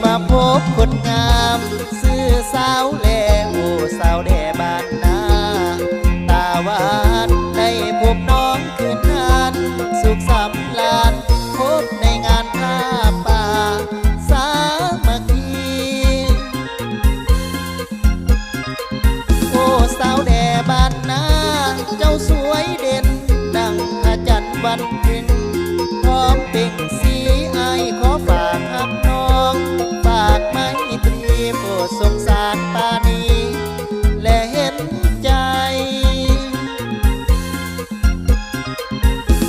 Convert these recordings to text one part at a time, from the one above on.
มาพบคนงามซื้อสาวแลโอ้สาวแด่บ้านนาตาหวานได้พบน้องคืนนั้นสุขสำราญพบในงานผ้าป่าสามัคคีโอ้สาวแด่บ้านนาเจ้าสวยเด่นดังพระจันทร์วันเพ็ญพร้อมเป่งสีอายขอฝากหักน้องฝากไมตรีโปรดสงสารปานีและเห็นใจ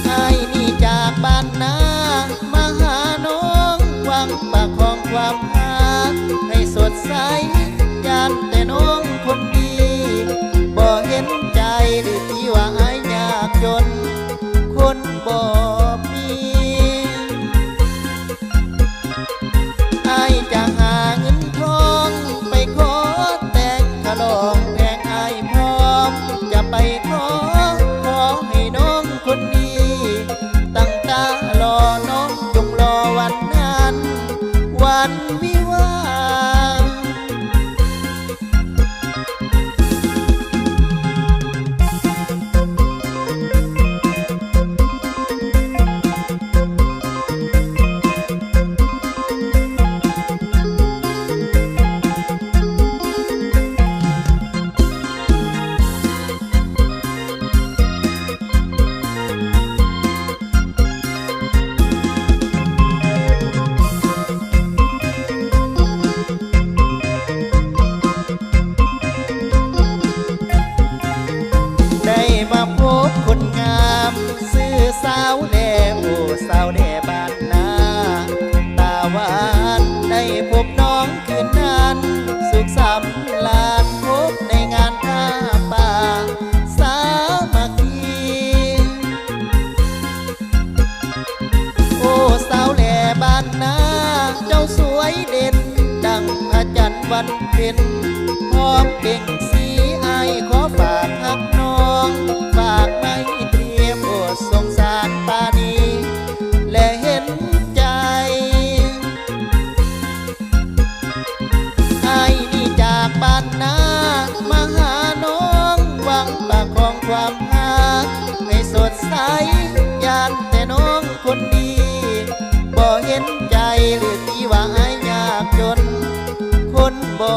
อายนี่จากบ้านนามาหาน้องหวังประคองความรักให้สดใสยามแต่น้องคนดีบ่เห็นใจหรือที่ว่าอายยากจนคนบ่มีอายจะหาเงินทองไปขอแต่งขลองแพงอายพร้อมจะไปขอให้น้องคนดีตั้งตารอน้องจงรอวันนั้นวันวิวาห์มาพบคนงามซื้อสาวแด่โอ้สาวแด่บ้านนาตาหวานได้พบน้องคืนนั้นสุขสำราญพบในงานผ้าป่าสามัคคีโอ้สาวแด่บ้านนาเจ้าสวยเด่นดังพระจันทร์วันเพ็ญพร้อมเป่งสีอายขอฝากหักน้องฝากไมตรีโปรดสงสารปานีและเห็นใจอายนี่จากบ้านนามาหาน้องหวังประคองความรักให้สดใสยามแต่น้องคนดีบ่เห็นใจหรือที่ว่าอายยากจนคนบ่